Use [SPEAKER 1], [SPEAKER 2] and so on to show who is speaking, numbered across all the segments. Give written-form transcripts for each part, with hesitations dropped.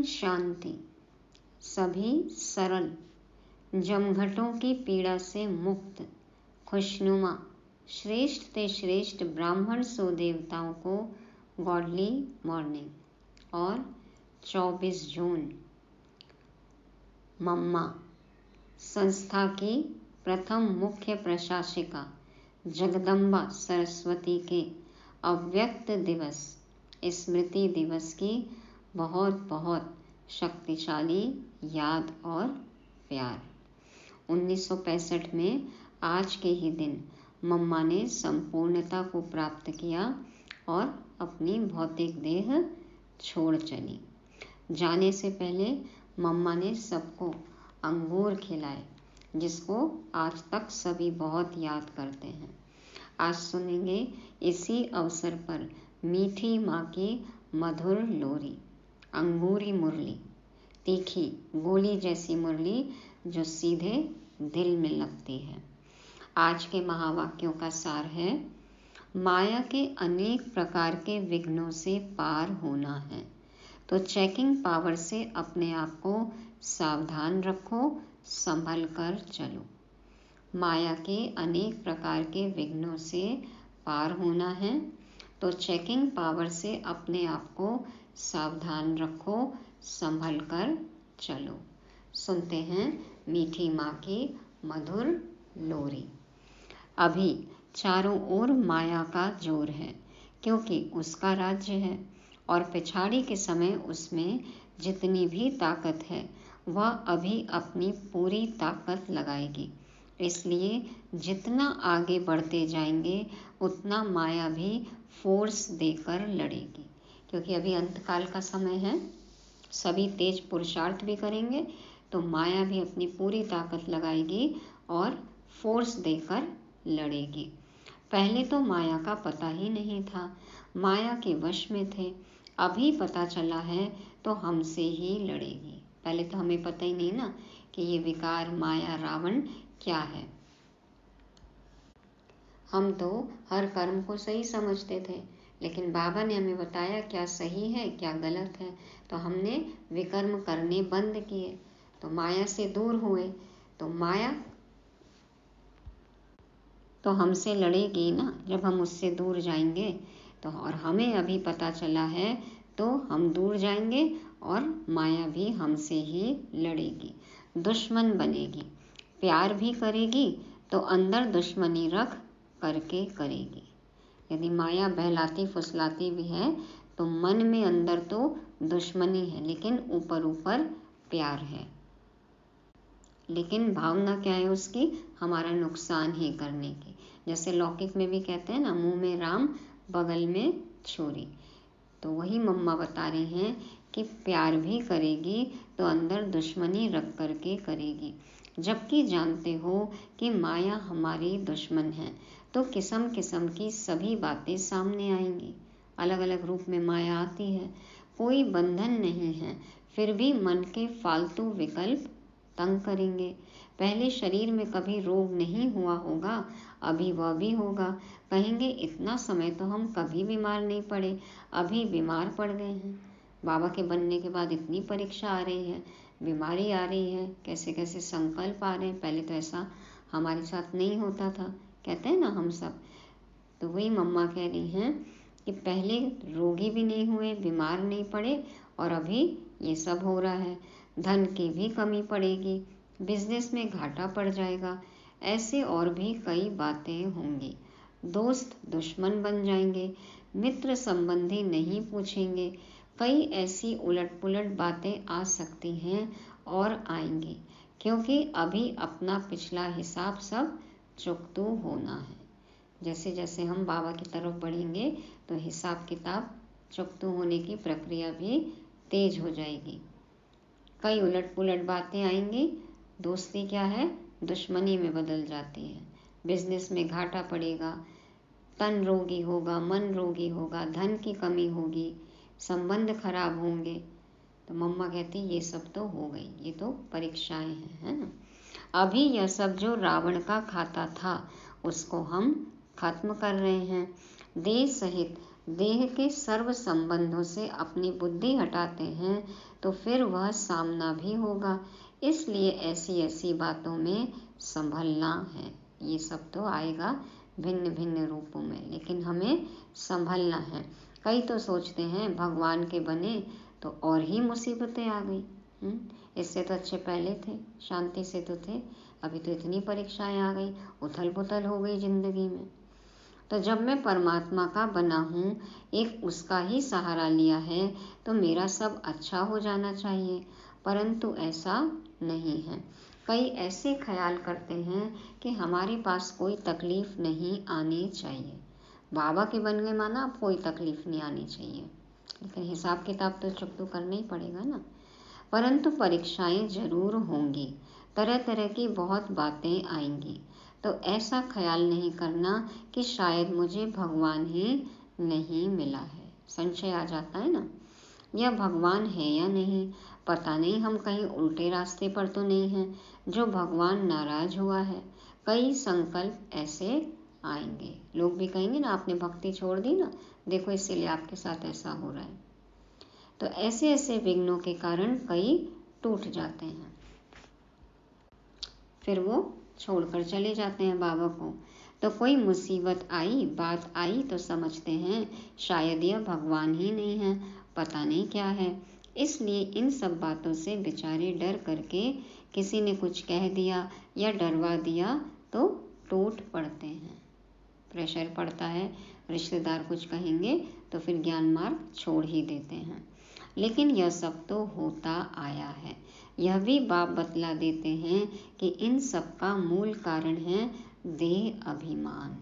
[SPEAKER 1] ओम शांति। सभी सरल, जमघटों की पीड़ा से मुक्त, खुशनुमा, श्रेष्ठ ते श्रेष्ठ ब्राह्मण सो देवताओं को गॉडली मॉर्निंग। और 24 जून मम्मा संस्था की प्रथम मुख्य प्रशासिका जगदम्बा सरस्वती के अव्यक्त दिवस स्मृति दिवस की बहुत बहुत शक्तिशाली याद और प्यार। 1965 में आज के ही दिन मम्मा ने संपूर्णता को प्राप्त किया और अपनी भौतिक देह छोड़ चली। जाने से पहले मम्मा ने सबको अंगूर खिलाए, जिसको आज तक सभी बहुत याद करते हैं। आज सुनेंगे इसी अवसर पर मीठी माँ की मधुर लोरी, अंगूरी मुरली, तीखी गोली जैसी मुरली जो सीधे दिल में लगती है। आज के महावाक्यों का सार है, माया के अनेक प्रकार के विघ्नों से पार होना है तो चेकिंग पावर से अपने आप को सावधान रखो, संभल कर चलो। माया के अनेक प्रकार के विघ्नों से पार होना है तो चेकिंग पावर से अपने आप को सावधान रखो, संभल कर चलो। सुनते हैं मीठी माँ की मधुर लोरी। अभी चारों ओर माया का जोर है, क्योंकि उसका राज्य है और पिछाड़ी के समय उसमें जितनी भी ताकत है वह अभी अपनी पूरी ताकत लगाएगी। इसलिए जितना आगे बढ़ते जाएंगे उतना माया भी फोर्स देकर लड़ेगी, क्योंकि अभी अंतकाल का समय है। सभी तेज पुरुषार्थ भी करेंगे तो माया भी अपनी पूरी ताकत लगाएगी और फोर्स देकर लड़ेगी। पहले तो माया का पता ही नहीं था, माया के वश में थे। अभी पता चला है तो हमसे ही लड़ेगी। पहले तो हमें पता ही नहीं ना कि ये विकार माया रावण क्या है। हम तो हर कर्म को सही समझते थे, लेकिन बाबा ने हमें बताया क्या सही है क्या गलत है, तो हमने विकर्म करने बंद किए, तो माया से दूर हुए। तो माया तो हमसे लड़ेगी ना जब हम उससे दूर जाएंगे। तो और हमें अभी पता चला है तो हम दूर जाएंगे और माया भी हमसे ही लड़ेगी, दुश्मन बनेगी। प्यार भी करेगी तो अंदर दुश्मनी रख करके करेगी। यदि माया बहलाती फुसलाती भी है तो मन में अंदर तो दुश्मनी है, लेकिन ऊपर ऊपर प्यार है। लेकिन भावना क्या है उसकी? हमारा नुकसान ही करने की। जैसे लौकिक में भी कहते हैं ना, मुंह में राम बगल में छुरी। तो वही मम्मा बता रही हैं कि प्यार भी करेगी तो अंदर दुश्मनी रख करके करेगी। जबकि जानते हो कि माया हमारी दुश्मन है तो किस्म किस्म की सभी बातें सामने आएंगी। अलग अलग रूप में माया आती है। कोई बंधन नहीं है, फिर भी मन के फालतू विकल्प तंग करेंगे। पहले शरीर में कभी रोग नहीं हुआ होगा, अभी वह भी होगा। कहेंगे इतना समय तो हम कभी बीमार नहीं पड़े, अभी बीमार पड़ गए हैं। बाबा के बनने के बाद इतनी परीक्षा आ रही है, बीमारी आ रही है, कैसे कैसे संकल्प आ रहे हैं। पहले तो ऐसा हमारे साथ नहीं होता था, कहते हैं ना हम सब। तो वही मम्मा कह रही हैं कि पहले रोगी भी नहीं हुए, बीमार नहीं पड़े, और अभी ये सब हो रहा है। धन की भी कमी पड़ेगी, बिजनेस में घाटा पड़ जाएगा, ऐसे और भी कई बातें होंगी। दोस्त दुश्मन बन जाएंगे, मित्र संबंधी नहीं पूछेंगे। कई ऐसी उलट पुलट बातें आ सकती हैं और आएंगी, क्योंकि अभी अपना पिछला हिसाब सब चुकतू होना है। जैसे जैसे हम बाबा की तरफ बढ़ेंगे तो हिसाब किताब चुकतू होने की प्रक्रिया भी तेज हो जाएगी। कई उलट पुलट बातें आएंगी। दोस्ती क्या है, दुश्मनी में बदल जाती है। बिजनेस में घाटा पड़ेगा, तन रोगी होगा, मन रोगी होगा, धन की कमी होगी, संबंध खराब होंगे। तो मम्मा कहती ये सब तो हो गई, ये तो परीक्षाएं हैं, है ना। अभी यह सब जो रावण का खाता था उसको हम खत्म कर रहे हैं। देह सहित देह के सर्व संबंधों से अपनी बुद्धि हटाते हैं तो फिर वह सामना भी होगा। इसलिए ऐसी ऐसी बातों में संभलना है। ये सब तो आएगा भिन्न भिन्न रूपों में, लेकिन हमें संभलना है। कई तो सोचते हैं भगवान के बने तो और ही मुसीबतें आ गई। इससे तो अच्छे पहले थे, शांति से तो थे, अभी तो इतनी परीक्षाएं आ गई, उथल पुथल हो गई जिंदगी में। तो जब मैं परमात्मा का बना हूँ, एक उसका ही सहारा लिया है, तो मेरा सब अच्छा हो जाना चाहिए, परंतु ऐसा नहीं है। कई ऐसे ख्याल करते हैं कि हमारे पास कोई तकलीफ नहीं आनी चाहिए। बाबा के बन गए माना अब कोई तकलीफ नहीं आनी चाहिए, लेकिन हिसाब किताब तो चुप करना ही पड़ेगा ना। परंतु परीक्षाएं जरूर होंगी, तरह तरह की बहुत बातें आएंगी। तो ऐसा ख्याल नहीं करना कि शायद मुझे भगवान ही नहीं मिला है। संशय आ जाता है ना, यह भगवान है या नहीं, पता नहीं हम कहीं उल्टे रास्ते पर तो नहीं हैं जो भगवान नाराज हुआ है। कई संकल्प ऐसे आएंगे, लोग भी कहेंगे ना आपने भक्ति छोड़ दी ना, देखो इसीलिए आपके साथ ऐसा हो रहा है। तो ऐसे ऐसे विघ्नों के कारण कई टूट जाते हैं, फिर वो छोड़कर चले जाते हैं बाबा को। तो कोई मुसीबत आई, बात आई तो समझते हैं शायद यह भगवान ही नहीं है, पता नहीं क्या है। इसलिए इन सब बातों से बेचारे डर करके, किसी ने कुछ कह दिया या डरवा दिया तो टूट पड़ते हैं। प्रेशर पड़ता है, रिश्तेदार कुछ कहेंगे तो फिर ज्ञान मार्ग छोड़ ही देते हैं। लेकिन यह सब तो होता आया है। यह भी बाप बतला देते हैं कि इन सब का मूल कारण है देह अभिमान।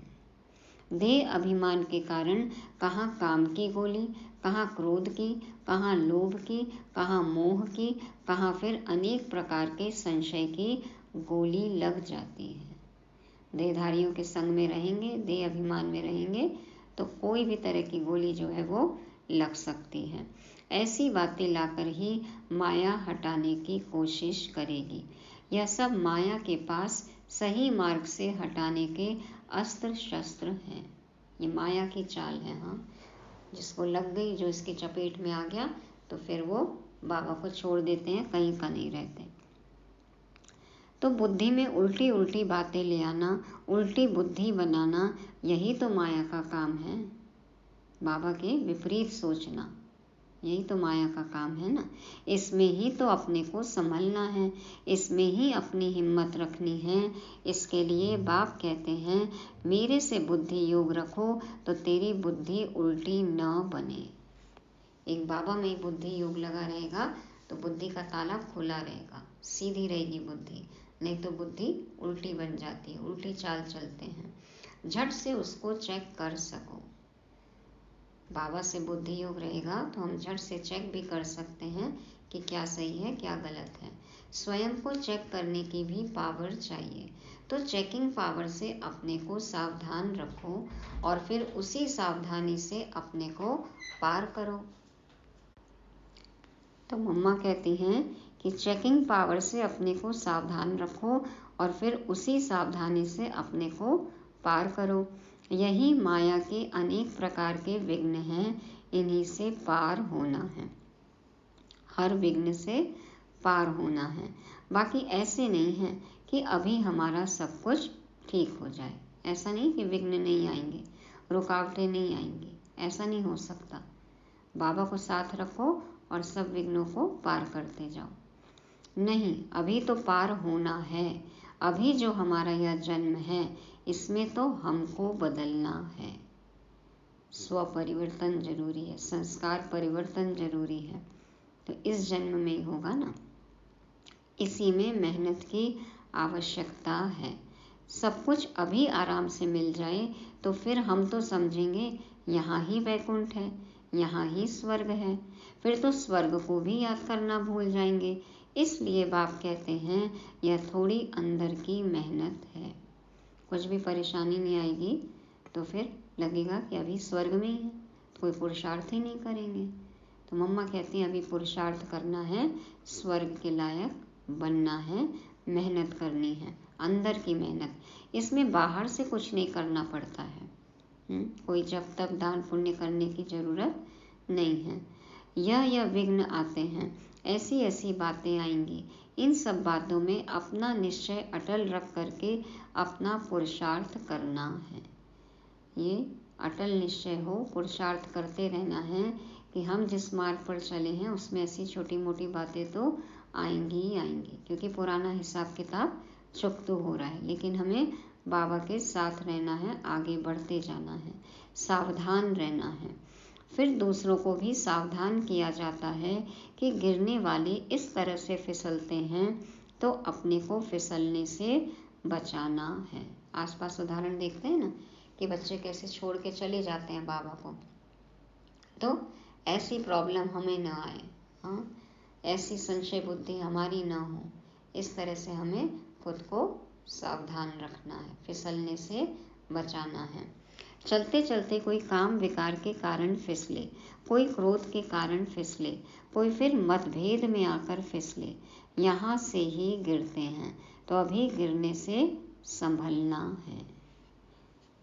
[SPEAKER 1] देह अभिमान के कारण कहाँ काम की गोली, कहाँ क्रोध की, कहाँ लोभ की, कहाँ मोह की, कहाँ फिर अनेक प्रकार के संशय की गोली लग जाती है। देहधारियों के संग में रहेंगे, देह अभिमान में रहेंगे तो कोई भी तरह की गोली जो है वो लग सकती है। ऐसी बातें लाकर ही माया हटाने की कोशिश करेगी। यह सब माया के पास सही मार्ग से हटाने के अस्त्र शस्त्र हैं। ये माया की चाल है। हाँ, जिसको लग गई, जो इसकी चपेट में आ गया, तो फिर वो बाबा को छोड़ देते हैं, कहीं का नहीं रहते। तो बुद्धि में उल्टी उल्टी बातें ले आना, उल्टी बुद्धि बनाना, यही तो माया का काम है। बाबा के विपरीत सोचना, यही तो माया का काम है ना। इसमें ही तो अपने को संभलना है, इसमें ही अपनी हिम्मत रखनी है। इसके लिए बाप कहते हैं मेरे से बुद्धि योग रखो तो तेरी बुद्धि उल्टी न बने। एक बाबा में बुद्धि योग लगा रहेगा तो बुद्धि का ताला खुला रहेगा, सीधी रहेगी बुद्धि, नहीं तो बुद्धि उल्टी बन जाती है, उल्टी चाल चलते हैं। झट से उसको चेक कर सको। बाबा से बुद्धि योग रहेगा तो हम झट से चेक भी कर सकते हैं कि क्या सही है क्या गलत है। स्वयं को चेक करने की भी पावर चाहिए। तो चेकिंग पावर से अपने को सावधान रखो और फिर उसी सावधानी से अपने को पार करो। तो मम्मा कहती हैं कि चेकिंग पावर से अपने को सावधान रखो और फिर उसी सावधानी से अपने को पार करो। यही माया के अनेक प्रकार के विघ्न हैं, इन्हीं से पार होना है। हर विघ्न से पार होना है। बाकी ऐसे नहीं है कि अभी हमारा सब कुछ ठीक हो जाए। ऐसा नहीं कि विघ्न नहीं आएंगे, रुकावटें नहीं आएंगी, ऐसा नहीं हो सकता। बाबा को साथ रखो और सब विघ्नों को पार करते जाओ। नहीं, अभी तो पार होना है। अभी जो हमारा यह जन्म है, इसमें तो हमको बदलना है। स्व परिवर्तन जरूरी है, संस्कार परिवर्तन जरूरी है। तो इस जन्म में ही होगा ना, इसी में मेहनत की आवश्यकता है। सब कुछ अभी आराम से मिल जाए तो फिर हम तो समझेंगे यहाँ ही वैकुंठ है, यहाँ ही स्वर्ग है। फिर तो स्वर्ग को भी याद करना भूल जाएंगे। इसलिए बाप कहते हैं यह थोड़ी अंदर की मेहनत है। कुछ भी परेशानी नहीं आएगी तो फिर लगेगा कि अभी स्वर्ग में ही है, कोई पुरुषार्थ ही नहीं करेंगे। तो मम्मा कहती हैं अभी पुरुषार्थ करना है, स्वर्ग के लायक बनना है, मेहनत करनी है, अंदर की मेहनत। इसमें बाहर से कुछ नहीं करना पड़ता है। कोई जब तक दान पुण्य करने की जरूरत नहीं है। यह विघ्न आते हैं, ऐसी ऐसी बातें आएंगी। इन सब बातों में अपना निश्चय अटल रख करके अपना पुरुषार्थ करना है। ये अटल निश्चय हो, पुरुषार्थ करते रहना है कि हम जिस मार्ग पर चले हैं उसमें ऐसी छोटी मोटी बातें तो आएंगी ही आएंगी, क्योंकि पुराना हिसाब किताब चुक तो हो रहा है, लेकिन हमें बाबा के साथ रहना है, आगे बढ़ते जाना है, सावधान रहना है। फिर दूसरों को भी सावधान किया जाता है कि गिरने वाले इस तरह से फिसलते हैं तो अपने को फिसलने से बचाना है। आसपास उदाहरण देखते हैं ना कि बच्चे कैसे छोड़ के चले जाते हैं बाबा को, तो ऐसी प्रॉब्लम हमें ना आए, हाँ, ऐसी संशय बुद्धि हमारी ना हो, इस तरह से हमें खुद को सावधान रखना है, फिसलने से बचाना है। चलते चलते कोई काम विकार के कारण फिसले, कोई क्रोध के कारण फिसले, कोई फिर मतभेद में आकर फिसले, यहाँ से ही गिरते हैं, तो अभी गिरने से संभलना है,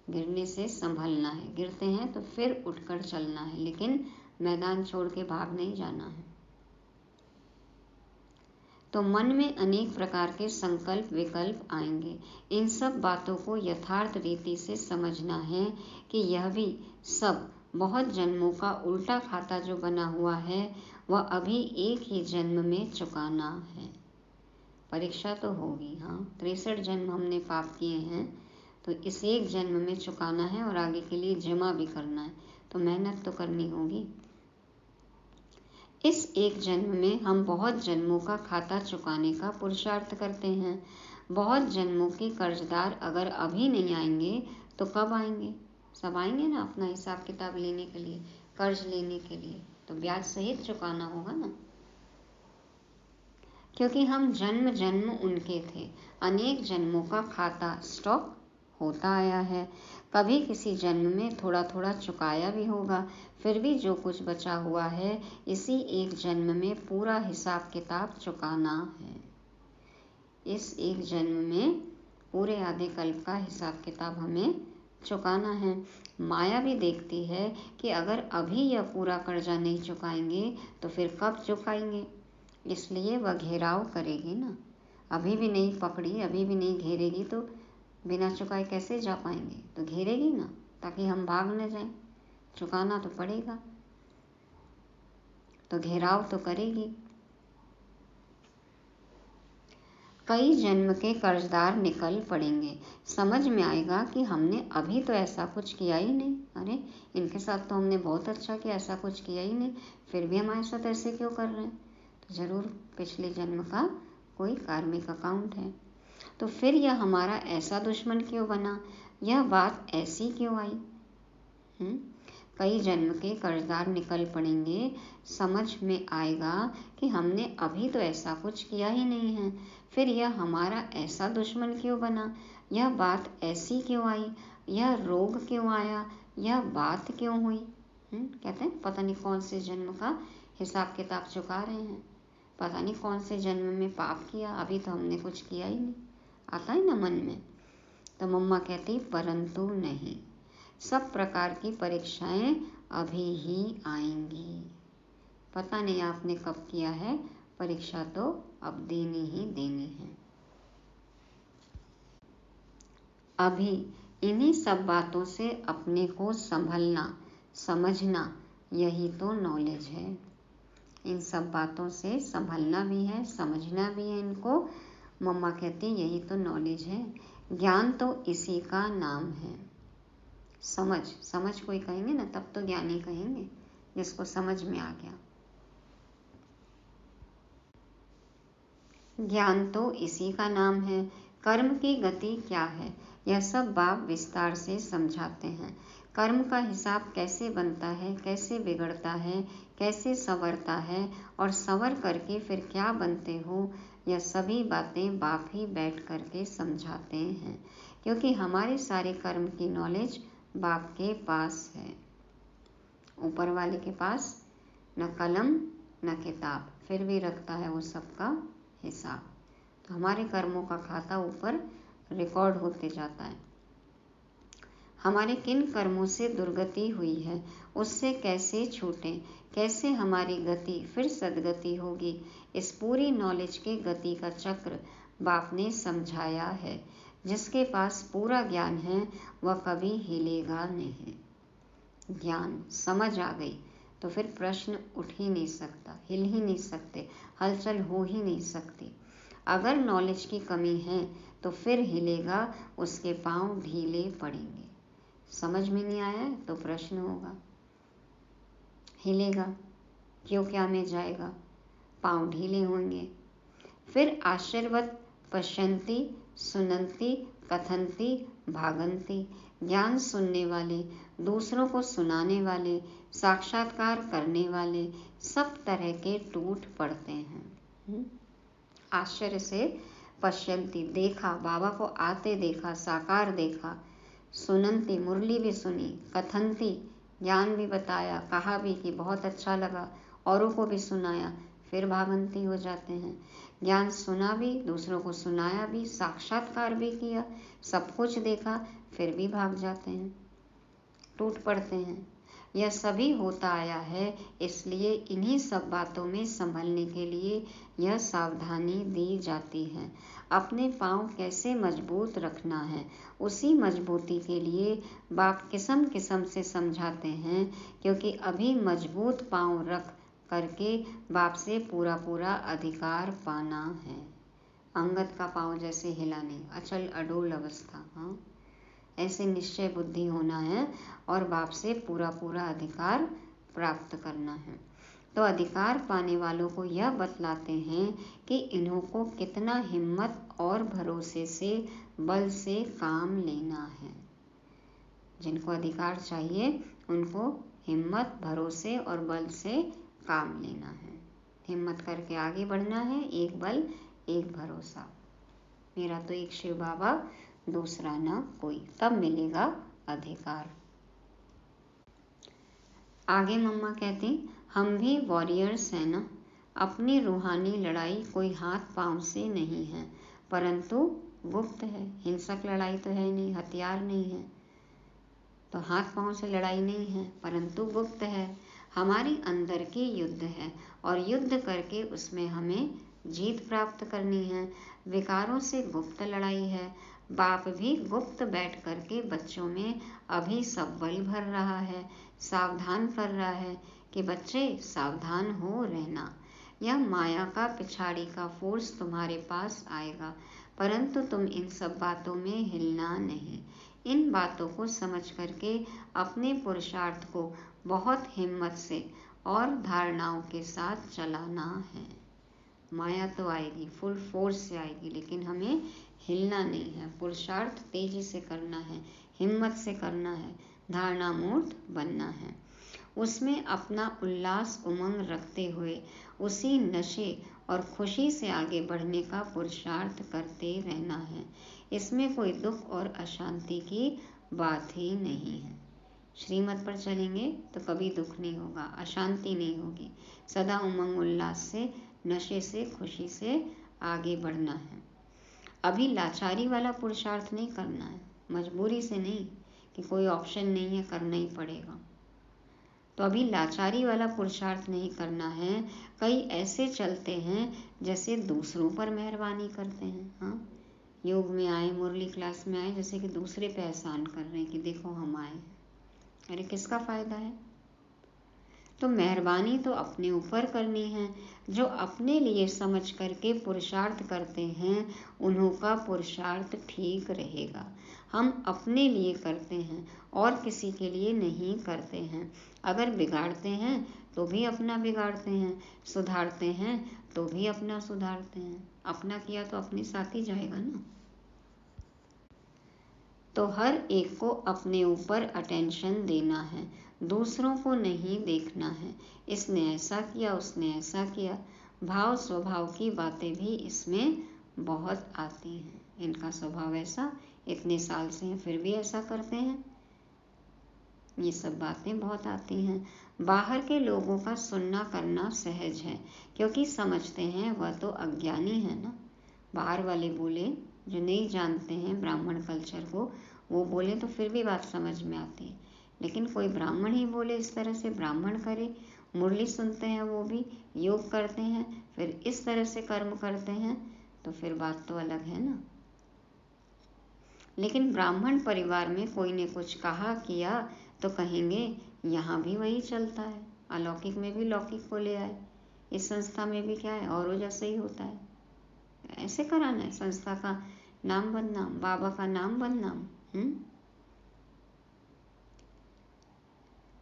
[SPEAKER 1] गिरने से संभलना है। गिरते हैं तो फिर उठकर चलना है, लेकिन मैदान छोड़ के भाग नहीं जाना है। तो मन में अनेक प्रकार के संकल्प विकल्प आएंगे। इन सब बातों को यथार्थ रीति से समझना है कि यह भी सब बहुत जन्मों का उल्टा खाता जो बना हुआ है वह अभी एक ही जन्म में चुकाना है। परीक्षा तो होगी, हाँ, 63 जन्म हमने पाप किए हैं, तो इस एक जन्म में चुकाना है और आगे के लिए जमा भी करना है, तो मेहनत तो करनी होगी। इस एक जन्म में हम बहुत जन्मों का खाता चुकाने का पुरुषार्थ करते हैं। बहुत जन्मों के कर्जदार अगर अभी नहीं आएंगे तो कब आएंगे? सब आएंगे ना अपना हिसाब किताब लेने के लिए, कर्ज लेने के लिए, तो ब्याज सहित चुकाना होगा ना, क्योंकि हम जन्म जन्म उनके थे। अनेक जन्मों का खाता स्टॉक होता आया है, कभी किसी जन्म में थोड़ा थोड़ा चुकाया भी होगा, फिर भी जो कुछ बचा हुआ है इसी एक जन्म में पूरा हिसाब किताब चुकाना है। इस एक जन्म में पूरे आधे कल्प का हिसाब किताब हमें चुकाना है। माया भी देखती है कि अगर अभी यह पूरा कर्जा नहीं चुकाएंगे तो फिर कब चुकाएंगे, इसलिए वह घेराव करेगी ना। अभी भी नहीं पकड़ी, अभी भी नहीं घेरेगी तो बिना चुकाए कैसे जा पाएंगे, तो घेरेगी ना, ताकि हम भाग न जाएं। चुकाना तो पड़ेगा, तो घेराव तो करेगी। कई जन्म के कर्जदार निकल पड़ेंगे, समझ में आएगा कि हमने अभी तो ऐसा कुछ किया ही नहीं, अरे इनके साथ तो हमने बहुत अच्छा किया, ऐसा कुछ किया ही नहीं, फिर भी हमारे साथ ऐसे क्यों कर रहे हैं, तो जरूर पिछले जन्म का कोई कार्मिक अकाउंट है। तो फिर यह हमारा ऐसा दुश्मन क्यों बना, यह बात ऐसी क्यों आई? कई जन्म के कर्जदार निकल पड़ेंगे, समझ में आएगा कि हमने अभी तो ऐसा कुछ किया ही नहीं है, फिर यह हमारा ऐसा दुश्मन क्यों बना, यह बात ऐसी क्यों आई, यह रोग क्यों आया, यह बात क्यों हुई। कहते हैं पता नहीं कौन से जन्म का हिसाब किताब चुका रहे हैं, पता नहीं कौन से जन्म में पाप किया, अभी तो हमने कुछ किया ही नहीं, आता है ना मन में। तो मम्मा कहती परंतु नहीं, सब प्रकार की परीक्षाएं अभी ही आएंगी, पता नहीं आपने कब किया है, परीक्षा तो अब देनी ही देनी है। अभी इन्हीं सब बातों से अपने को संभलना समझना, यही तो नॉलेज है। इन सब बातों से संभलना भी है, समझना भी है इनको। मम्मा कहती यही तो नॉलेज है, ज्ञान तो इसी का नाम है। समझ कोई कहेंगे ना तब तो ज्ञानी कहेंगे, जिसको समझ में आ गया। ज्ञान तो इसी का नाम है। कर्म की गति क्या है, यह सब बाप विस्तार से समझाते हैं। कर्म का हिसाब कैसे बनता है, कैसे बिगड़ता है, कैसे संवरता है, और संवर करके फिर क्या बनते हो, यह सभी बातें बाप ही बैठ करके समझाते हैं, क्योंकि हमारे सारे कर्म की नॉलेज बाप के पास है। ऊपर वाले के पास न कलम न किताब, फिर भी रखता है वो सबका हिसाब। तो हमारे कर्मों का खाता ऊपर रिकॉर्ड होते जाता है। हमारे किन कर्मों से दुर्गति हुई है, उससे कैसे छूटें, कैसे हमारी गति फिर सदगति होगी। इस पूरी नॉलेज के गति का चक्र बाप ने समझाया है। जिसके पास पूरा ज्ञान है वह कभी हिलेगा नहीं। ज्ञान समझ आ गई तो फिर प्रश्न उठ ही नहीं सकता, हिल ही नहीं सकते, हलचल हो ही नहीं सकती। अगर नॉलेज की कमी है तो फिर हिलेगा, उसके पांव ढीले पड़ेंगे। समझ में नहीं आया तो प्रश्न होगा, हिलेगा, क्यों क्या में जाएगा, पांव ढीले होंगे। फिर आशीर्वद पश्यंती सुनंती कथंती भागंती। ज्ञान सुनने वाले, दूसरों को सुनाने वाले, साक्षात्कार करने वाले सब तरह के टूट पड़ते हैं। आश्चर्य से पश्यंती, देखा, बाबा को आते देखा, साकार देखा। सुनंती, मुरली भी सुनी। कथंती, ज्ञान भी बताया, कहा भी कि बहुत अच्छा लगा, औरों को भी सुनाया। फिर भागंती हो जाते हैं। ज्ञान सुना भी, दूसरों को सुनाया भी, साक्षात्कार भी किया, सब कुछ देखा, फिर भी भाग जाते हैं, टूट पड़ते हैं। यह सभी होता आया है, इसलिए इन्हीं सब बातों में संभलने के लिए यह सावधानी दी जाती है। अपने पांव कैसे मजबूत रखना है, उसी मजबूती के लिए बाप किस्म किस्म से समझाते हैं, क्योंकि अभी मजबूत पांव रख करके बाप से पूरा पूरा अधिकार पाना है। अंगद का पांव जैसे हिला नहीं, अचल अडोल अवस्था, हाँ, ऐसे निश्चय बुद्धि होना है और बाप से पूरा पूरा अधिकार प्राप्त करना है। तो अधिकार पाने वालों को यह बतलाते हैं कि इन्हों को कितना हिम्मत और भरोसे से, बल से काम लेना है। जिनको अधिकार चाहिए उनको हिम्मत, भरोसे और बल से काम लेना है। हिम्मत करके आगे बढ़ना है, एक बल एक भरोसा। मेरा तो एक शिव बाबा, दूसरा ना कोई, तब मिलेगा अधिकार। आगे मम्मा कहती, हम भी वॉरियर्स हैं ना। अपनी रूहानी लड़ाई कोई हाथ पांव से नहीं है, परंतु गुप्त है। हिंसक लड़ाई तो है नहीं, हथियार नहीं है, तो हाथ पांव से लड़ाई नहीं है, परंतु गुप्त है। हमारी अंदर की युद्ध है और युद्ध करके उसमें हमें जीत प्राप्त करनी है। विकारों से गुप्त लड़ाई है। बाप भी गुप्त बैठ करके बच्चों में अभी सब बल भर रहा है, सावधान कर रहा है कि बच्चे सावधान हो रहना। यह माया का पिछाड़ी का फोर्स तुम्हारे पास आएगा, परंतु तुम इन सब बातों में हिलना नहीं। इन बातों को समझ करके अपने पुरुषार्थ को बहुत हिम्मत से और धारणाओं के साथ चलाना है। माया तो आएगी, फुल फोर्स से आएगी, लेकिन हमें हिलना नहीं है। पुरुषार्थ तेजी से करना है, हिम्मत से करना है, धारणा मूर्त बनना है। उसमें अपना उल्लास उमंग रखते हुए उसी नशे और खुशी से आगे बढ़ने का पुरुषार्थ करते रहना है। इसमें कोई दुख और अशांति की बात ही नहीं है। श्रीमत पर चलेंगे तो कभी दुख नहीं होगा, अशांति नहीं होगी। सदा उमंग उल्लास से, नशे से, खुशी से आगे बढ़ना है। अभी लाचारी वाला पुरुषार्थ नहीं करना है, मजबूरी से नहीं कि कोई ऑप्शन नहीं है, करना ही पड़ेगा। तो अभी लाचारी वाला पुरुषार्थ नहीं करना है। कई ऐसे चलते हैं जैसे दूसरों पर मेहरबानी करते हैं। हाँ, योग में आए, मुरली क्लास में आए, जैसे कि दूसरे पे एहसान कर रहे हैं कि देखो हम आए। अरे किसका फायदा है? तो मेहरबानी तो अपने ऊपर करनी है। जो अपने लिए समझ करके पुरुषार्थ करते हैं उन्हों का पुरुषार्थ ठीक रहेगा। हम अपने लिए करते हैं और किसी के लिए नहीं करते हैं। अगर बिगाड़ते हैं तो भी अपना बिगाड़ते हैं, सुधारते हैं तो भी अपना सुधारते हैं। अपना किया तो अपने साथ ही जाएगा ना। तो हर एक को अपने ऊपर अटेंशन देना है, दूसरों को नहीं देखना है। इसने ऐसा किया, उसने ऐसा किया। भाव स्वभाव की बातें भी इसमें बहुत आती हैं। इनका स्वभाव ऐसा, इतने साल से हैं फिर भी ऐसा करते हैं, ये सब बातें बहुत आती हैं। बाहर के लोगों का सुनना करना सहज है, क्योंकि समझते हैं वह तो अज्ञानी है ना। बाहर वाले बोले, जो नहीं जानते हैं ब्राह्मण कल्चर को, वो बोले तो फिर भी बात समझ में आती है, लेकिन कोई ब्राह्मण ही बोले इस तरह से, ब्राह्मण करे, मुरली सुनते हैं, वो भी योग करते हैं, फिर इस तरह से कर्म करते हैं, तो फिर बात तो अलग है ना। लेकिन ब्राह्मण परिवार में कोई ने कुछ कहा किया तो कहेंगे यहाँ भी वही चलता है, अलौकिक में भी लौकिक को ले आए, इस संस्था में भी क्या है और जैसे ही होता है। ऐसे कराना है संस्था का नाम बदनाम, बाबा का नाम बदनाम।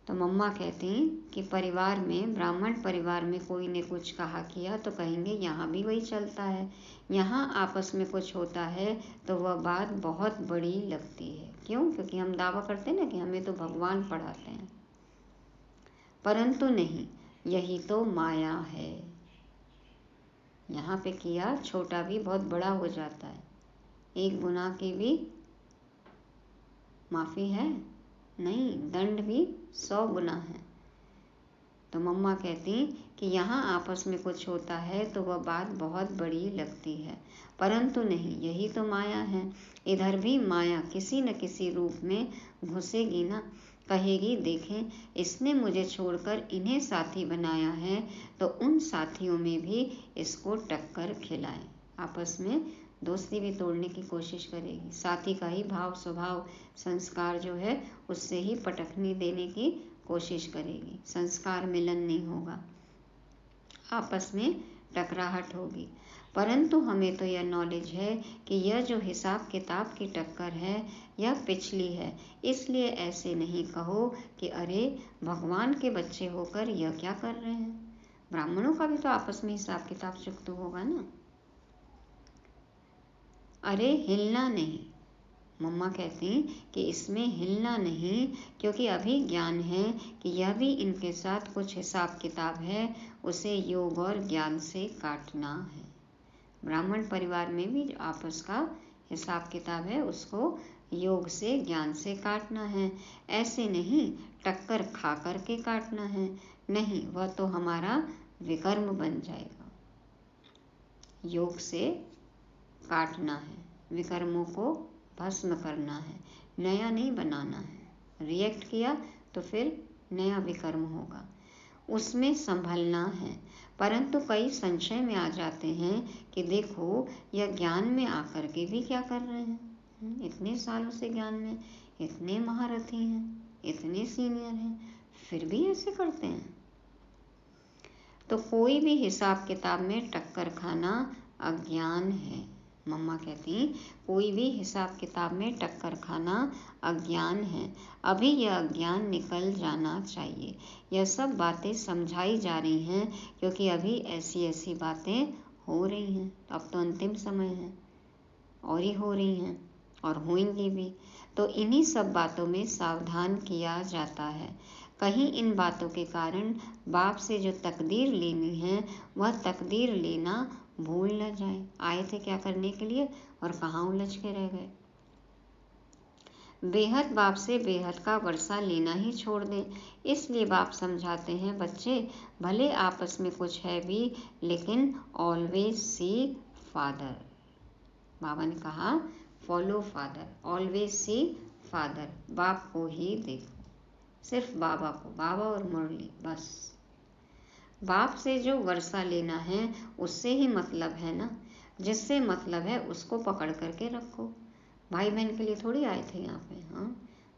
[SPEAKER 1] तो मम्मा कहती कि परिवार में, ब्राह्मण परिवार में कोई ने कुछ कहा किया तो कहेंगे यहाँ भी वही चलता है, यहाँ आपस में कुछ होता है तो वह बात बहुत बड़ी लगती है। क्यों? क्योंकि हम दावा करते हैं ना कि हमें तो भगवान पढ़ाते हैं, परंतु नहीं, यही तो माया है। यहाँ पे किया छोटा भी बहुत बड़ा हो जाता है, एक गुनाह की भी माफ़ी है नहीं, दंड भी 100 गुना है। तो मम्मा कहती कि यहाँ आपस में कुछ होता है तो वह बात बहुत बड़ी लगती है, परंतु नहीं, यही तो माया है। इधर भी माया किसी न किसी रूप में घुसेगी ना, कहेगी देखें इसने मुझे छोड़कर इन्हें साथी बनाया है, तो उन साथियों में भी इसको टक्कर खिलाएं। आपस में दोस्ती भी तोड़ने की कोशिश करेगी, साथी का ही भाव स्वभाव संस्कार जो है उससे ही पटखनी देने की कोशिश करेगी, संस्कार मिलन नहीं होगा, आपस में टकराहट होगी। परंतु हमें तो यह नॉलेज है कि यह जो हिसाब किताब की टक्कर है यह पिछली है, इसलिए ऐसे नहीं कहो कि अरे भगवान के बच्चे होकर यह क्या कर रहे हैं। ब्राह्मणों का भी तो आपस में हिसाब किताब चुकता होगा ना। अरे हिलना नहीं, मम्मा कहती कि इसमें हिलना नहीं, क्योंकि अभी ज्ञान है कि यह भी इनके साथ कुछ हिसाब किताब है, उसे योग और ज्ञान से काटना है। ब्राह्मण परिवार में भी जो आपस का हिसाब किताब है उसको योग से ज्ञान से काटना है, ऐसे नहीं टक्कर खा करके काटना है, नहीं, वह तो हमारा विकर्म बन जाएगा। योग से काटना है, विकर्मों को भस्म करना है, नया नहीं बनाना है। रिएक्ट किया तो फिर नया विकर्म होगा, उसमें संभलना है। परंतु कई संशय में आ जाते हैं कि देखो यह ज्ञान में आकर के भी क्या कर रहे हैं, इतने सालों से ज्ञान में, इतने महारथी हैं, इतने सीनियर हैं, फिर भी ऐसे करते हैं। तो कोई भी हिसाब किताब में टक्कर खाना अज्ञान है। मम्मा कहती कोई भी हिसाब किताब में टक्कर खाना अज्ञान है, अभी यह अज्ञान निकल जाना चाहिए। यह सब बातें समझाई जा रही हैं क्योंकि अभी ऐसी ऐसी बातें हो रही हैं, अब तो अंतिम समय है और ही हो रही हैं और होंगी भी, तो इन्हीं सब बातों में सावधान किया जाता है। कहीं इन बातों के कारण बाप से जो तकदीर लेनी है वह तकदीर लेना भूल न जाए। आए थे क्या करने के लिए और कहाँ उलझ के रह गए। बेहद बाप से बेहद का वर्षा लेना ही छोड़ दें। इसलिए बाप समझाते हैं बच्चे भले आपस में कुछ है भी, लेकिन ऑलवेज सी फादर। बाबा ने कहा follow father, always see father, बाप को ही देखो, सिर्फ बाबा को, बाबा और मुरली, बस। बाप से जो वर्षा लेना है उससे ही मतलब है ना, जिससे मतलब है उसको पकड़ करके रखो। भाई बहन के लिए थोड़ी आए थे यहाँ पे, हाँ,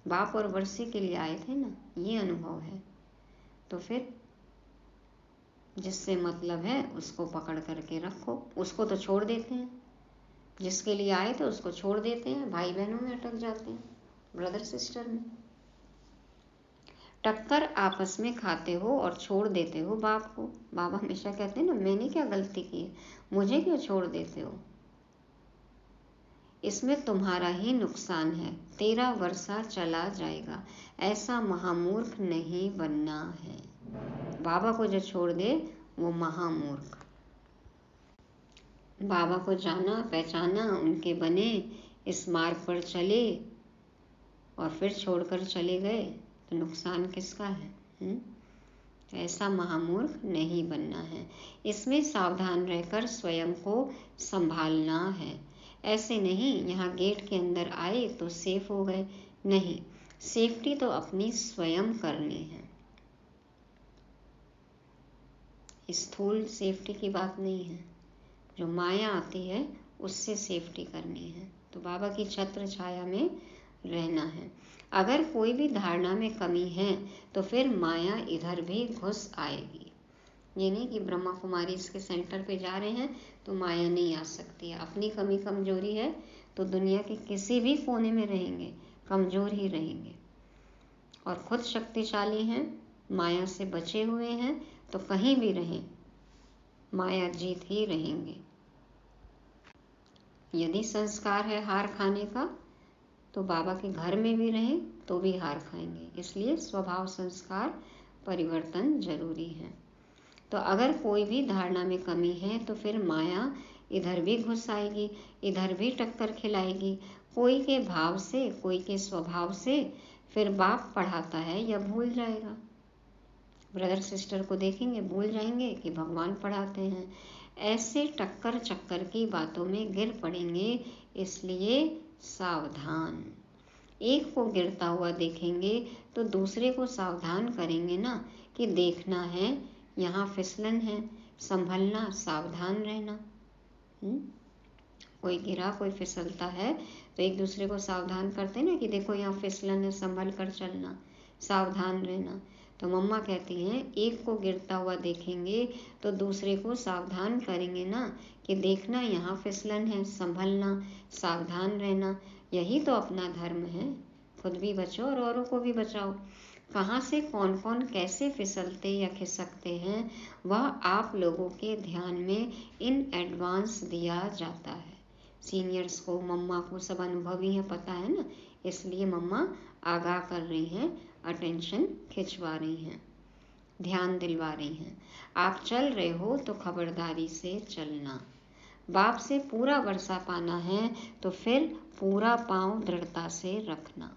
[SPEAKER 1] बाप और वर्षे के लिए आए थे ना, ये अनुभव है। तो फिर जिससे मतलब है उसको पकड़ करके रखो, उसको तो छोड़ देते हैं, जिसके लिए आए थे उसको छोड़ देते हैं, भाई बहनों में अटक जाते हैं, ब्रदर सिस्टर में। टक्कर आपस में खाते हो और छोड़ देते हो बाप को। बाबा हमेशा कहते हैं ना, मैंने क्या गलती की है, मुझे क्यों छोड़ देते हो, इसमें तुम्हारा ही नुकसान है, तेरा वर्षा चला जाएगा, ऐसा महामूर्ख नहीं बनना है। बाबा को जो छोड़ दे वो महामूर्ख। बाबा को जाना पहचाना, उनके बने, इस मार्ग पर चले और फिर छोड़कर चले गए, तो नुकसान किसका है? ऐसा महामूर्ख नहीं बनना है। इसमें सावधान रहकर स्वयं को संभालना है। ऐसे नहीं यहाँ गेट के अंदर आए तो सेफ हो गए, नहीं, सेफ्टी तो अपनी स्वयं करनी है। स्थूल सेफ्टी की बात नहीं है, जो माया आती है उससे सेफ्टी करनी है। तो बाबा की छत्र छाया में रहना है। अगर कोई भी धारणा में कमी है तो फिर माया इधर भी घुस आएगी। ये नहीं कि ब्रह्मा कुमारी इसके सेंटर पे जा रहे हैं तो माया नहीं आ सकती है। अपनी कमी कमजोरी है तो दुनिया के किसी भी कोने में रहेंगे, कमजोर ही रहेंगे। और खुद शक्तिशाली हैं, माया से बचे हुए हैं, तो कहीं भी रहें माया जीत ही रहेंगे। यदि संस्कार है हार खाने का तो बाबा के घर में भी रहें तो भी हार खाएंगे। इसलिए स्वभाव संस्कार परिवर्तन जरूरी है। तो अगर कोई भी धारणा में कमी है तो फिर माया इधर भी घुस आएगी, इधर भी टक्कर खिलाएगी। कोई के भाव से, कोई के स्वभाव से फिर बाप पढ़ाता है या भूल जाएगा। ब्रदर सिस्टर को देखेंगे भूल जाएंगे कि भगवान पढ़ाते हैं। ऐसे टक्कर चक्कर की बातों में गिर पड़ेंगे, इसलिए सावधान। एक को गिरता हुआ देखेंगे तो दूसरे को सावधान करेंगे ना कि देखना है यहाँ फिसलन है, संभलना, सावधान रहना। कोई गिरा, कोई फिसलता है तो एक दूसरे को सावधान करते ना कि देखो यहाँ फिसलन है, संभल कर चलना, सावधान रहना। तो मम्मा कहती हैं एक को गिरता हुआ देखेंगे तो दूसरे को सावधान करेंगे ना कि देखना यहाँ फिसलन है, संभलना, सावधान रहना। यही तो अपना धर्म है। खुद भी बचो और औरों को भी बचाओ। कहाँ से कौन कौन कैसे फिसलते या खिसकते हैं वह आप लोगों के ध्यान में इन एडवांस दिया जाता है। सीनियर्स को, मम्मा को सब अनुभवी है, पता है ना, इसलिए मम्मा आगाह कर रही हैं, अटेंशन खिंचवा रही हैं, ध्यान दिलवा रही हैं। आप चल रहे हो तो खबरदारी से चलना। बाप से पूरा वर्षा पाना है तो फिर पूरा पांव दृढ़ता से रखना।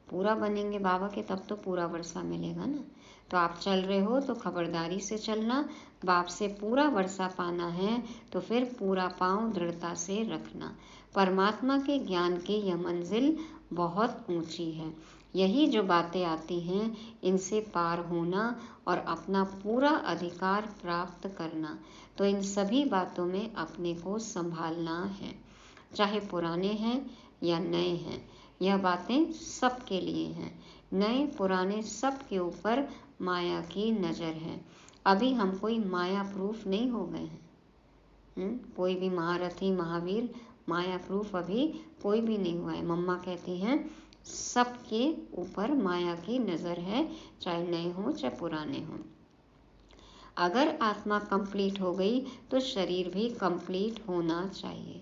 [SPEAKER 1] पूरा बनेंगे बाबा के तब तो पूरा वर्षा मिलेगा ना। तो आप चल रहे हो तो खबरदारी से चलना। बाप से पूरा वर्षा पाना है तो फिर पूरा पांव दृढ़ता से रखना। परमात्मा के ज्ञान की यह मंजिल बहुत ऊंची है। यही जो बातें आती हैं इनसे पार होना और अपना पूरा अधिकार प्राप्त करना। तो इन सभी बातों में अपने को संभालना है, चाहे पुराने हैं या नए हैं। यह बातें सबके लिए हैं, नए पुराने सब के ऊपर माया की नज़र है। अभी हम कोई माया प्रूफ नहीं हो गए हैं। कोई भी महारथी, महावीर माया प्रूफ अभी कोई भी नहीं हुआ है। मम्मा कहती हैं सबके ऊपर माया की नज़र है, चाहे नए हों चाहे पुराने हों। अगर आत्मा कंप्लीट हो गई तो शरीर भी कंप्लीट होना चाहिए।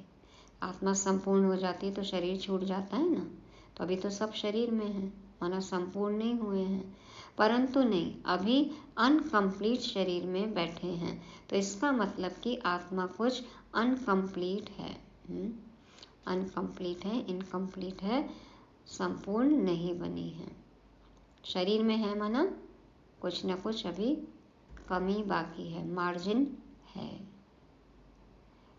[SPEAKER 1] आत्मा संपूर्ण हो जाती तो शरीर छूट जाता है ना। तो अभी तो सब शरीर में है, माना संपूर्ण नहीं हुए हैं। परंतु नहीं, अभी अनकम्प्लीट शरीर में बैठे हैं, तो इसका मतलब कि आत्मा कुछ अनकम्प्लीट है। अनकम्प्लीट है, इनकम्प्लीट है, संपूर्ण नहीं बनी है। शरीर में है माना कुछ न कुछ अभी कमी बाकी है, मार्जिन है।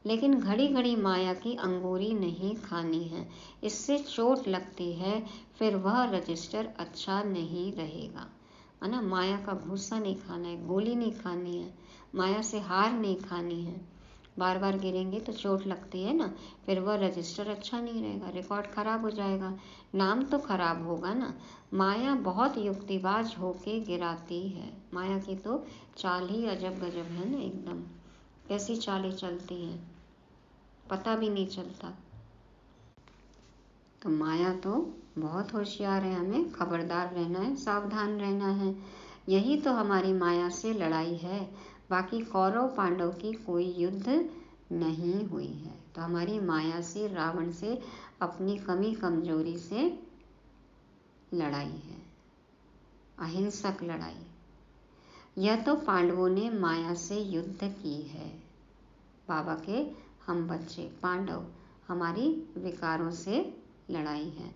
[SPEAKER 1] लेकिन घड़ी घड़ी माया की अंगूरी नहीं खानी है, इससे चोट लगती है, फिर वह रजिस्टर अच्छा नहीं रहेगा। है ना, माया का भूसा नहीं खाना है, गोली नहीं खानी है, माया से हार नहीं खानी है। बार बार गिरेंगे तो चोट लगती है ना, फिर वह रजिस्टर अच्छा नहीं रहेगा, रिकॉर्ड खराब हो जाएगा, नाम तो खराब होगा ना। माया बहुत युक्तिबाज होके गिराती है। माया की तो चाल ही अजब गजब है ना, एकदम कैसी चालें चलती हैं पता भी नहीं चलता। तो माया तो बहुत होशियार है, हमें खबरदार रहना है, सावधान रहना है। यही तो हमारी माया से लड़ाई है। बाकी कौरव पांडव की कोई युद्ध नहीं हुई है। तो हमारी माया से, रावण से, अपनी कमी कमजोरी से लड़ाई है, अहिंसक लड़ाई। यह तो पांडवों ने माया से युद्ध की है। बाबा के हम बच्चे पांडव, हमारी विकारों से लड़ाई है।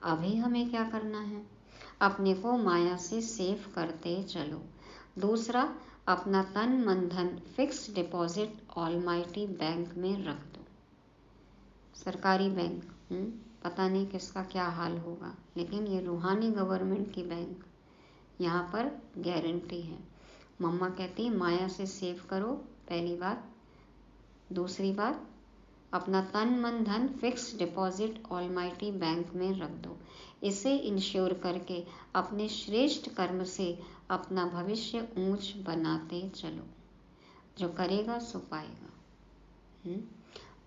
[SPEAKER 1] अभी हमें क्या करना है, अपने को माया से सेफ करते चलो। दूसरा, अपना तन मन धन फिक्स डिपॉजिट ऑलमाइटी बैंक में रख दो। सरकारी बैंक, पता नहीं किसका क्या हाल होगा, लेकिन ये रूहानी गवर्नमेंट की बैंक, यहाँ पर गारंटी है। मम्मा कहती है माया से सेव करो, पहली बात। दूसरी बात, अपना तन मन धन फिक्स डिपॉजिट ऑलमाइटी बैंक में रख दो। इसे इंश्योर करके अपने श्रेष्ठ कर्म से अपना भविष्य ऊंच बनाते चलो। जो करेगा सो पाएगा।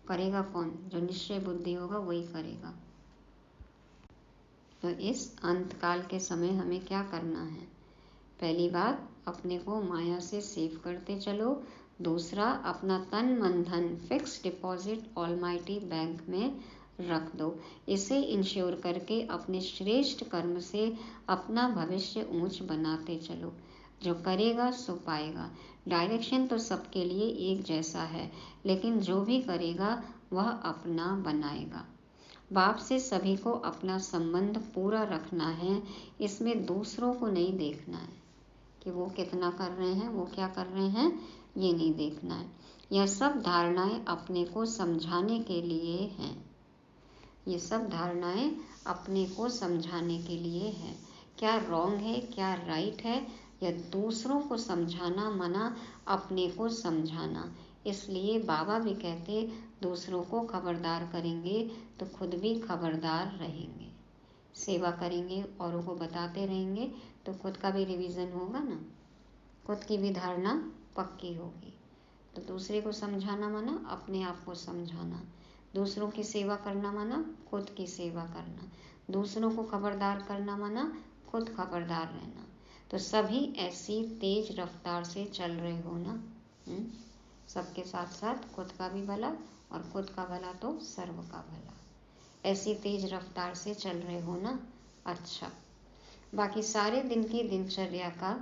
[SPEAKER 1] करेगा कौन? जो निश्चय बुद्धि होगा वही करेगा। तो इस अंतकाल के समय हमें क्या करना है? पहली बात, अपने को माया से सेव करते चलो। दूसरा, अपना तन मन धन फिक्स डिपॉजिट ऑलमाइटी बैंक में रख दो। इसे इंश्योर करके अपने श्रेष्ठ कर्म से अपना भविष्य ऊंच बनाते चलो। जो करेगा सो पाएगा। डायरेक्शन तो सबके लिए एक जैसा है, लेकिन जो भी करेगा वह अपना बनाएगा। बाप से सभी को अपना संबंध पूरा रखना है। इसमें दूसरों को नहीं देखना है कि वो कितना कर रहे हैं, वो क्या कर रहे हैं, ये नहीं देखना है। यह सब धारणाएं अपने को समझाने के लिए हैं। ये सब धारणाएं अपने को समझाने के लिए हैं। क्या रॉन्ग है, क्या राइट है, यह दूसरों को समझाना मना, अपने को समझाना। इसलिए बाबा भी कहते, दूसरों को खबरदार करेंगे तो खुद भी खबरदार रहेंगे। सेवा करेंगे, औरों को बताते रहेंगे तो खुद का भी रिवीजन होगा ना, खुद की भी धारणा पक्की होगी। तो दूसरे को समझाना माना अपने आप को समझाना, दूसरों की सेवा करना माना खुद की सेवा करना, दूसरों को खबरदार करना माना खुद खबरदार रहना। तो सभी ऐसी तेज रफ्तार से चल रहे हो ना, सबके साथ साथ खुद का भी भला, और खुद का भला तो सर्व का भला। ऐसी तेज रफ्तार से चल रहे हो ना। अच्छा, बाकी सारे दिन की दिनचर्या का,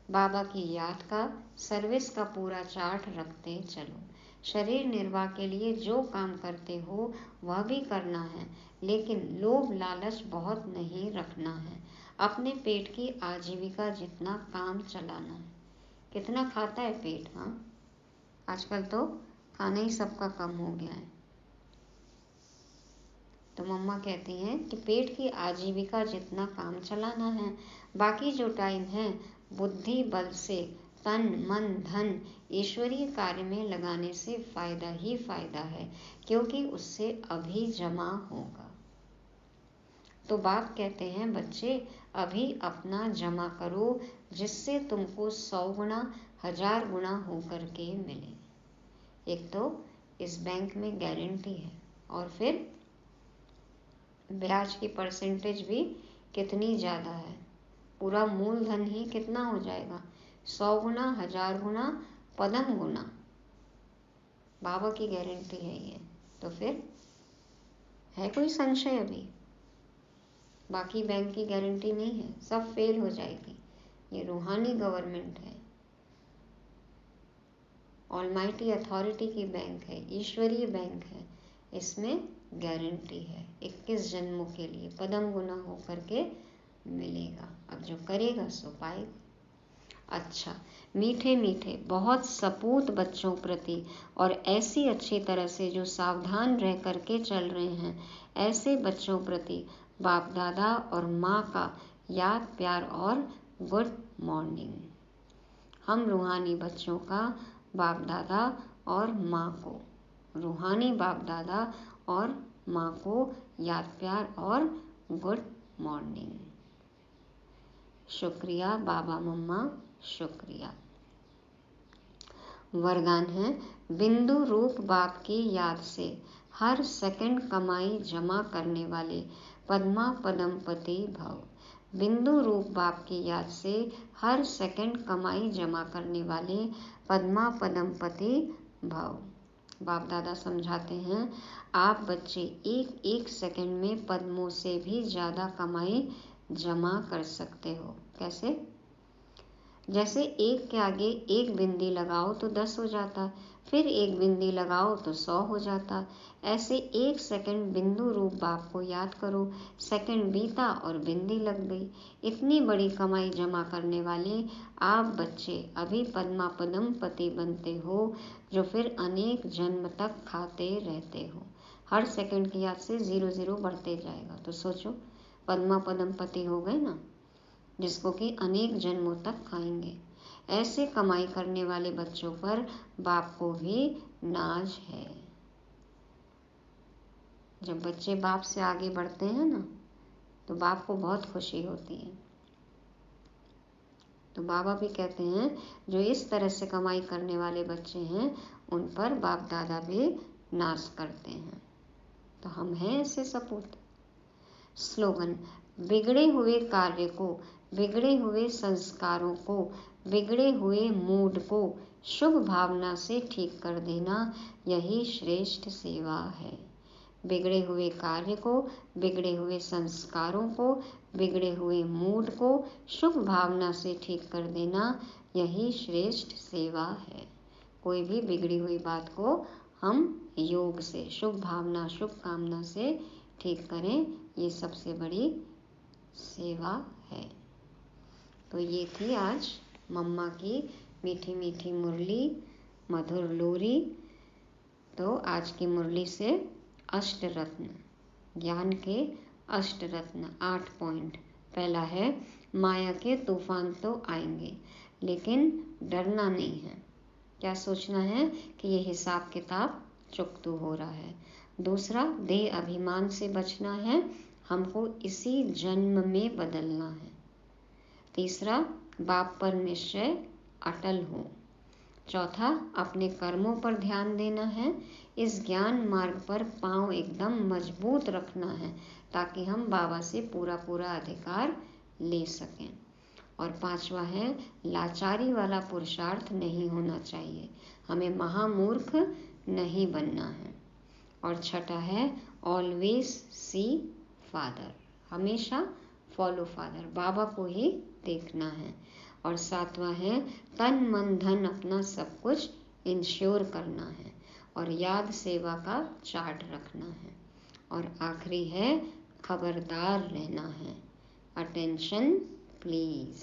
[SPEAKER 1] बाबा की याद का, सर्विस का पूरा चार्ट रखते चलो। शरीर निर्वाह के लिए जो काम करते हो वह भी करना है, लेकिन लोभ लालच बहुत नहीं रखना है। अपने पेट की आजीविका जितना काम चलाना है। कितना खाता है पेट? हाँ, आजकल तो खाना ही सबका कम हो गया है। तो मम्मा कहती हैं कि पेट की आजीविका जितना काम चलाना है, बाकी जो टाइम है बुद्धि बल से तन मन धन ईश्वरीय कार्य में लगाने से फायदा ही फायदा है, क्योंकि उससे अभी जमा होगा। तो बाप कहते हैं बच्चे अभी अपना जमा करो, जिससे तुमको 100 गुना 1000 गुना होकर के मिले। एक तो इस बैंक में गारंटी है, और फिर ब्याज की परसेंटेज भी कितनी ज़्यादा है। पूरा मूलधन ही कितना हो जाएगा? 100 गुना 1000 गुना पदम गुना। बाबा की गारंटी है ये। तो फिर है कोई संशय? अभी बाकी बैंक की गारंटी नहीं है, सब फेल हो जाएगी। ये रूहानी गवर्नमेंट है, ऑलमाइटी अथॉरिटी की बैंक है, ईश्वरीय बैंक है। इसमें गारंटी है 21 जन्मों के लिए पदम गुना होकर के मिलेगा। अब जो करेगा सो पाएगा। अच्छा, मीठे मीठे बहुत सपूत बच्चों प्रति, और ऐसी अच्छी तरह से जो सावधान रह करके चल रहे हैं, ऐसे बच्चों प्रति बाप दादा और माँ का याद प्यार और गुड मॉर्निंग। हम रूहानी बच्चों का बाप दादा और माँ को, रूहानी बाप दादा और माँ को याद प्यार और गुड मॉर्निंग। शुक्रिया बाबा मम्मा, शुक्रिया। वरदान है, बिंदु रूप बाप की याद से हर सेकंड कमाई जमा करने वाले पद्मा पदमपति भव। बिंदु रूप बाप की याद से हर सेकंड कमाई जमा करने वाले पद्मा पदमपति भव। बाप दादा समझाते हैं, आप बच्चे एक एक सेकंड में पद्मों से भी ज़्यादा कमाई जमा कर सकते हो। कैसे? जैसे एक के आगे एक बिंदी लगाओ तो 10 हो जाता, फिर एक बिंदी लगाओ तो 100 हो जाता। ऐसे एक सेकंड बिंदु रूप बाप को याद करो, सेकंड बीता और बिंदी लग गई। इतनी बड़ी कमाई जमा करने वाले आप बच्चे अभी पद्मा पदम पति बनते हो, जो फिर अनेक जन्म तक खाते रहते हो। हर सेकंड की याद से 0 बढ़ते जाएगा। तो सोचो, पद्मा पदमपति हो गए ना, जिसको कि अनेक जन्मों तक खाएंगे। ऐसे कमाई करने वाले बच्चों पर बाप को भी नाज है। जब बच्चे बाप से आगे बढ़ते हैं ना, तो बाप को बहुत खुशी होती है। तो बाबा भी कहते हैं, जो इस तरह से कमाई करने वाले बच्चे हैं, उन पर बाप दादा भी नाज करते हैं। तो हम हैं ऐसे सपूत। स्लोगन: बिगड़े हुए कार्य को, बिगड़े हुए संस्कारों को, बिगड़े हुए मूड को शुभ भावना से ठीक कर देना, यही श्रेष्ठ सेवा है। बिगड़े हुए कार्य को, बिगड़े हुए संस्कारों को, बिगड़े हुए मूड को शुभ भावना से ठीक कर देना, यही श्रेष्ठ सेवा है। कोई भी बिगड़ी हुई बात को हम योग से, शुभ भावना, शुभ कामना से ठीक करें, ये सबसे बड़ी सेवा है। तो ये थी आज मम्मा की मीठी मीठी मुरली, मधुर लोरी। तो आज की मुरली से अष्ट रत्न, ज्ञान के अष्ट रत्न 8 पॉइंट। पहला है, माया के तूफान तो आएंगे, लेकिन डरना नहीं है। क्या सोचना है कि ये हिसाब किताब चुकतू हो रहा है। दूसरा, देह अभिमान से बचना है, हमको इसी जन्म में बदलना है। तीसरा, बाप पर निश्चय अटल हो। चौथा, अपने कर्मों पर ध्यान देना है। इस ज्ञान मार्ग पर पांव एकदम मजबूत रखना है, ताकि हम बाबा से पूरा पूरा अधिकार ले सकें। और पांचवा है, लाचारी वाला पुरुषार्थ नहीं होना चाहिए, हमें महामूर्ख नहीं बनना है। और छठा है, ऑलवेज सी फादर, हमेशा फॉलो फादर, बाबा को ही देखना है। और सातवां है, तन मन धन अपना सब कुछ इंश्योर करना है, और याद सेवा का चार्ट रखना है। और आखिरी है, खबरदार रहना है, अटेंशन प्लीज,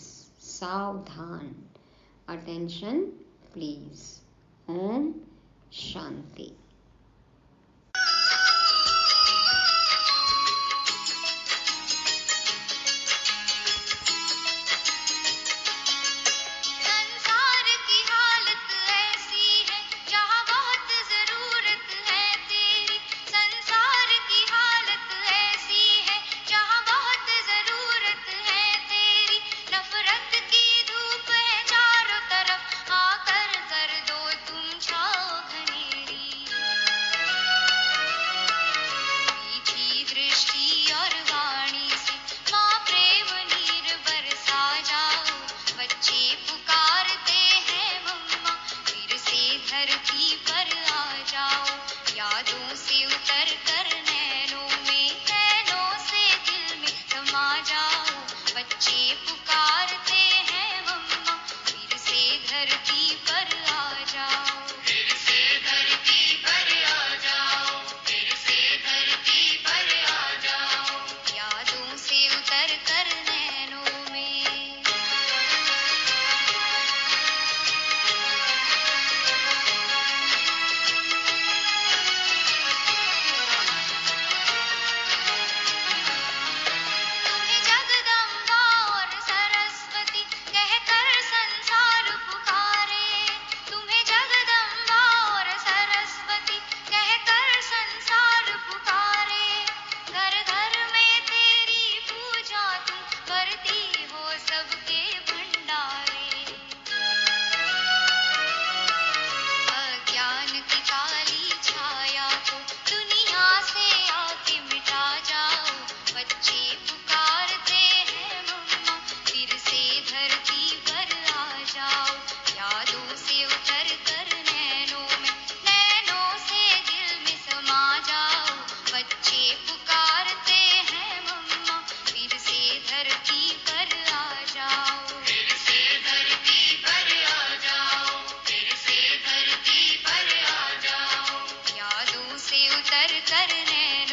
[SPEAKER 1] सावधान, अटेंशन प्लीज। ओम शांति।
[SPEAKER 2] उतर कर नैनों